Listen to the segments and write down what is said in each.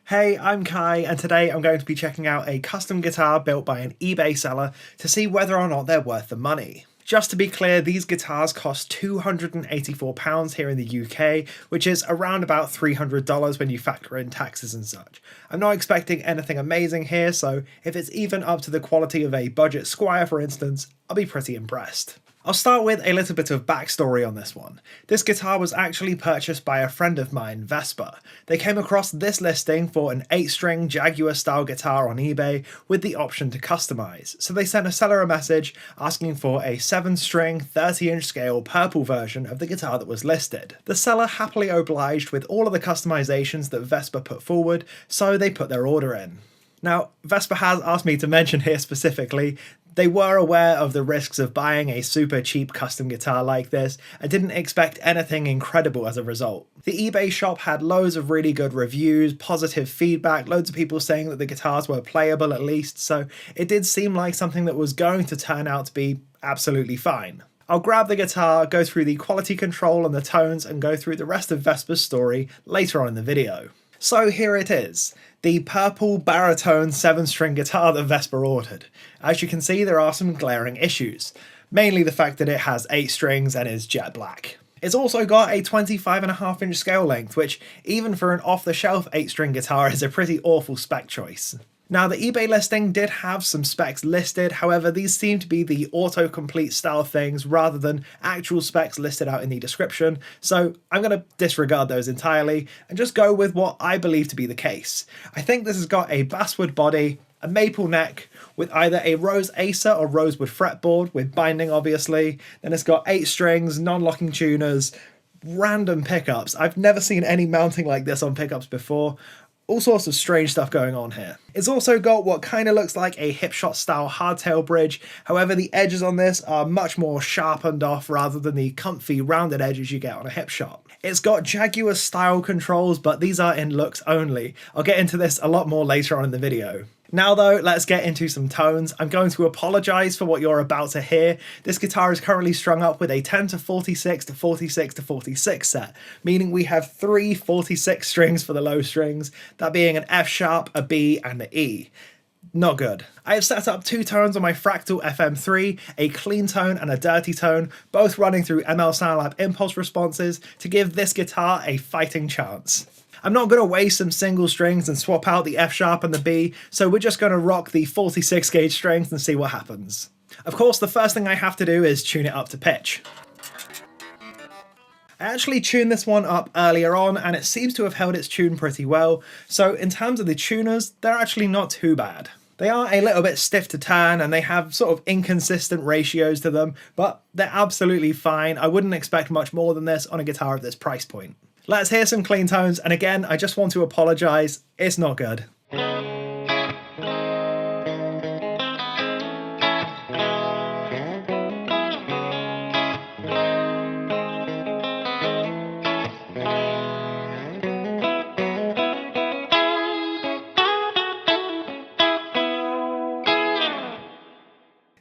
Hey, I'm Kai, and today I'm going to be checking out a custom guitar built by an eBay seller to see whether or not they're worth the money. Just to be clear, these guitars cost £284 here in the UK, which is around about $300 when you factor in taxes and such. I'm not expecting anything amazing here, so if it's even up to the quality of a budget Squire, for instance, I'll be pretty impressed. I'll start with a little bit of backstory on this one. This guitar was actually purchased by a friend of mine, Vespa. They came across this listing for an 8-string Jaguar style guitar on eBay with the option to customize, so they sent a seller a message asking for a 7-string 30-inch scale purple version of the guitar that was listed. The seller happily obliged with all of the customizations that Vespa put forward, so they put their order in. Now, Vespa has asked me to mention here specifically, they were aware of the risks of buying a super cheap custom guitar like this and didn't expect anything incredible as a result. The eBay shop had loads of really good reviews, positive feedback, loads of people saying that the guitars were playable at least, so it did seem like something that was going to turn out to be absolutely fine. I'll grab the guitar, go through the quality control and the tones, and go through the rest of Vespa's story later on in the video. So here it is, the purple baritone 7-string guitar that Vespa ordered. As you can see, there are some glaring issues, mainly the fact that it has 8 strings and is jet black. It's also got a 25.5-inch scale length, which even for an off-the-shelf 8-string guitar is a pretty awful spec choice. Now, the eBay listing did have some specs listed, however these seem to be the autocomplete style things rather than actual specs listed out in the description, so I'm going to disregard those entirely and just go with what I believe to be the case. I think this has got a basswood body, a maple neck, with either a rose acer or rosewood fretboard, with binding obviously, then it's got 8 strings, non-locking tuners, random pickups. I've never seen any mounting like this on pickups before. All sorts of strange stuff going on here. It's also got what kind of looks like a hipshot style hardtail bridge, however the edges on this are much more sharpened off rather than the comfy rounded edges you get on a hipshot. It's got Jaguar style controls, but these are in looks only. I'll get into this a lot more later on in the video. Now though, let's get into some tones. I'm going to apologise for what you're about to hear. This guitar is currently strung up with a 10 to 46 to 46 to 46 set, meaning we have 3 46 strings for the low strings, that being an F sharp, a B and an E. Not good. I have set up 2 tones on my Fractal FM3, a clean tone and a dirty tone, both running through ML Soundlab impulse responses to give this guitar a fighting chance. I'm not going to waste some single strings and swap out the F sharp and the B, so we're just going to rock the 46 gauge strings and see what happens. Of course, the first thing I have to do is tune it up to pitch. I actually tuned this one up earlier on and it seems to have held its tune pretty well, so in terms of the tuners, they're actually not too bad. They are a little bit stiff to turn and they have sort of inconsistent ratios to them, but they're absolutely fine. I wouldn't expect much more than this on a guitar of this price point. Let's hear some clean tones, and again, I just want to apologise, it's not good.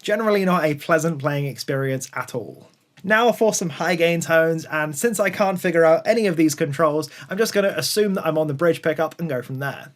Generally not a pleasant playing experience at all. Now for some high gain tones, and since I can't figure out any of these controls, I'm just going to assume that I'm on the bridge pickup and go from there.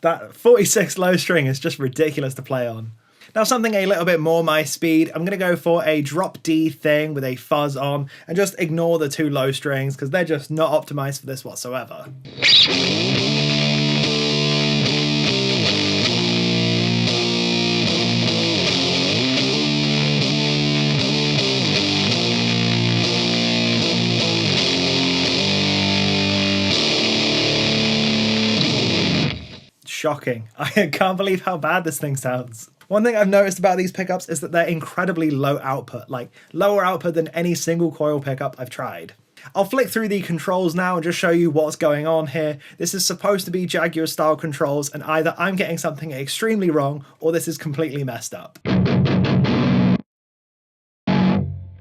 That 46 low string is just ridiculous to play on. Now something a little bit more my speed, I'm going to go for a drop D thing with a fuzz on and just ignore the 2 low strings because they're just not optimized for this whatsoever. Shocking. I can't believe how bad this thing sounds. One thing I've noticed about these pickups is that they're incredibly low output, like lower output than any single coil pickup I've tried. I'll flick through the controls now and just show you what's going on here. This is supposed to be Jaguar style controls, and either I'm getting something extremely wrong or this is completely messed up.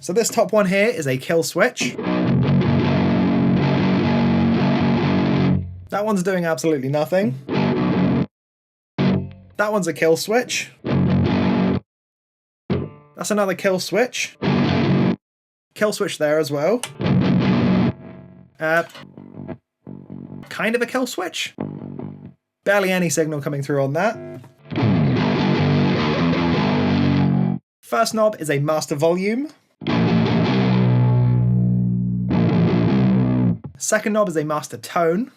So this top one here is a kill switch. That one's doing absolutely nothing. That one's a kill switch. That's another kill switch. Kill switch there as well. Kind of a kill switch. Barely any signal coming through on that. First knob is a master volume. Second knob is a master tone.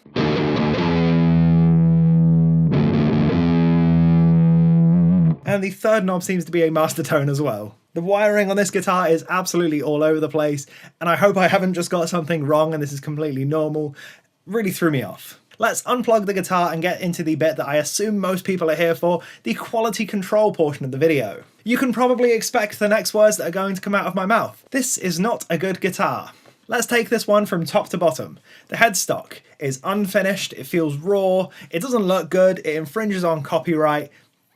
And the third knob seems to be a master tone as well. The wiring on this guitar is absolutely all over the place, and I hope I haven't just got something wrong and this is completely normal. Really threw me off. Let's unplug the guitar and get into the bit that I assume most people are here for, the quality control portion of the video. You can probably expect the next words that are going to come out of my mouth. This is not a good guitar. Let's take this one from top to bottom. The headstock is unfinished, it feels raw, it doesn't look good, it infringes on copyright.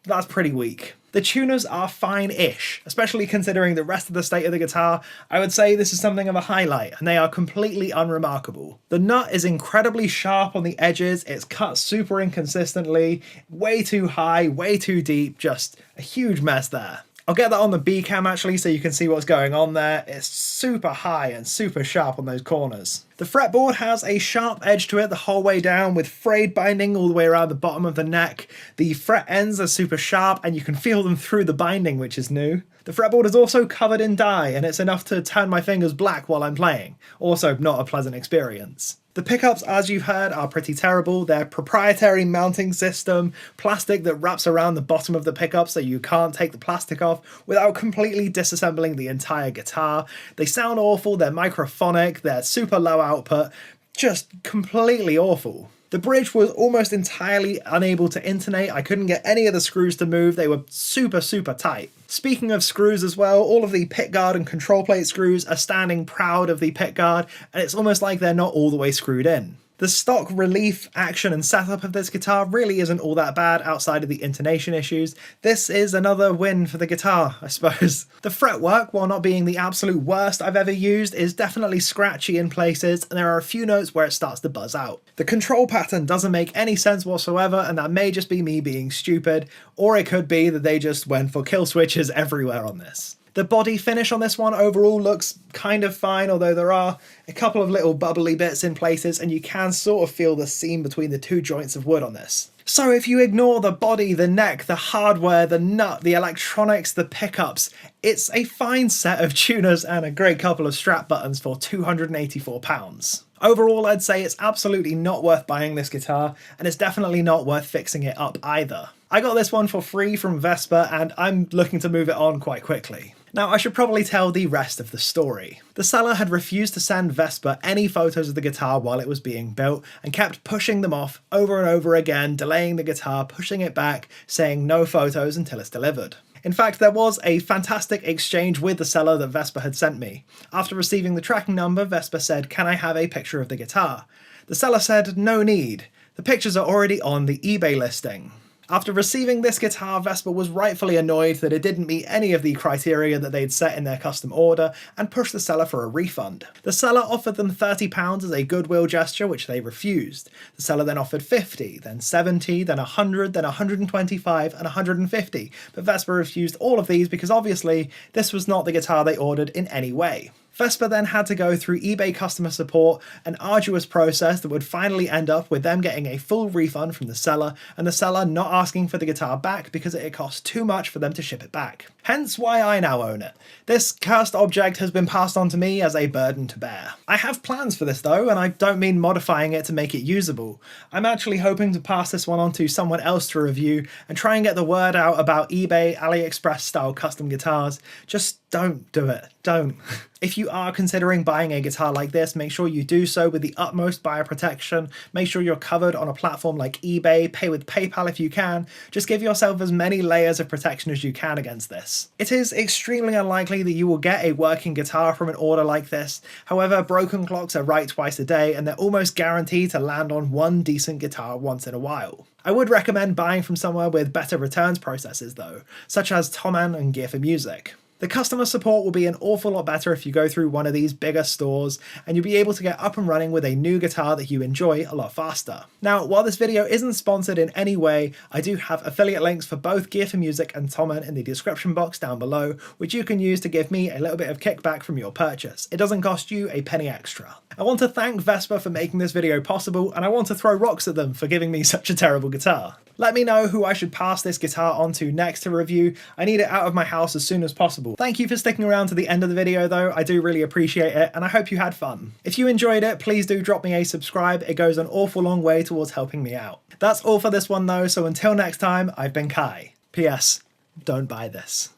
That's pretty weak. The tuners are fine-ish, especially considering the rest of the state of the guitar. I would say this is something of a highlight, and they are completely unremarkable. The nut is incredibly sharp on the edges, it's cut super inconsistently, way too high, way too deep, just a huge mess there. I'll get that on the B cam actually so you can see what's going on there. It's super high and super sharp on those corners. The fretboard has a sharp edge to it the whole way down with frayed binding all the way around the bottom of the neck. The fret ends are super sharp and you can feel them through the binding, which is new. The fretboard is also covered in dye and it's enough to turn my fingers black while I'm playing. Also not a pleasant experience. The pickups, as you've heard, are pretty terrible. They're proprietary mounting system, plastic that wraps around the bottom of the pickup so you can't take the plastic off without completely disassembling the entire guitar. They sound awful, they're microphonic, they're super low output, just completely awful. The bridge was almost entirely unable to intonate. I couldn't get any of the screws to move. They were super tight. Speaking of screws as well, all of the pickguard and control plate screws are standing proud of the pickguard, and it's almost like they're not all the way screwed in. The stock relief, action and setup of this guitar really isn't all that bad outside of the intonation issues. This is another win for the guitar, I suppose. The fretwork, while not being the absolute worst I've ever used, is definitely scratchy in places, and there are a few notes where it starts to buzz out. The control pattern doesn't make any sense whatsoever, and that may just be me being stupid, or it could be that they just went for kill switches everywhere on this. The body finish on this one overall looks kind of fine, although there are a couple of little bubbly bits in places and you can sort of feel the seam between the two joints of wood on this. So if you ignore the body, the neck, the hardware, the nut, the electronics, the pickups, it's a fine set of tuners and a great couple of strap buttons for £284. Overall, I'd say it's absolutely not worth buying this guitar, and it's definitely not worth fixing it up either. I got this one for free from Vespa, and I'm looking to move it on quite quickly. Now, I should probably tell the rest of the story. The seller had refused to send Vespa any photos of the guitar while it was being built, and kept pushing them off over and over again, delaying the guitar, pushing it back, saying no photos until it's delivered. In fact, there was a fantastic exchange with the seller that Vespa had sent me. After receiving the tracking number, Vespa said, "Can I have a picture of the guitar?" The seller said, "No need. The pictures are already on the eBay listing." After receiving this guitar, Vespa was rightfully annoyed that it didn't meet any of the criteria that they'd set in their custom order and pushed the seller for a refund. The seller offered them £30 as a goodwill gesture, which they refused. The seller then offered 50, then 70, then 100, then 125 and 150, but Vespa refused all of these because obviously this was not the guitar they ordered in any way. Vespa then had to go through eBay customer support, an arduous process that would finally end up with them getting a full refund from the seller, and the seller not asking for the guitar back because it cost too much for them to ship it back. Hence why I now own it. This cursed object has been passed on to me as a burden to bear. I have plans for this though, and I don't mean modifying it to make it usable. I'm actually hoping to pass this one on to someone else to review and try and get the word out about eBay, AliExpress style custom guitars. Just don't do it. Don't. If you are considering buying a guitar like this, make sure you do so with the utmost buyer protection. Make sure you're covered on a platform like eBay, pay with PayPal if you can. Just give yourself as many layers of protection as you can against this. It is extremely unlikely that you will get a working guitar from an order like this. However, broken clocks are right twice a day and they're almost guaranteed to land on one decent guitar once in a while. I would recommend buying from somewhere with better returns processes though, such as Thomann and Gear for Music. The customer support will be an awful lot better if you go through one of these bigger stores, and you'll be able to get up and running with a new guitar that you enjoy a lot faster. Now, while this video isn't sponsored in any way, I do have affiliate links for both Gear for Music and Tommen in the description box down below, which you can use to give me a little bit of kickback from your purchase. It doesn't cost you a penny extra. I want to thank Vespa for making this video possible, and I want to throw rocks at them for giving me such a terrible guitar. Let me know who I should pass this guitar on to next to review. I need it out of my house as soon as possible. Thank you for sticking around to the end of the video though, I do really appreciate it, and I hope you had fun. If you enjoyed it, please do drop me a subscribe, it goes an awful long way towards helping me out. That's all for this one though, so until next time, I've been Kai. P.S. Don't buy this.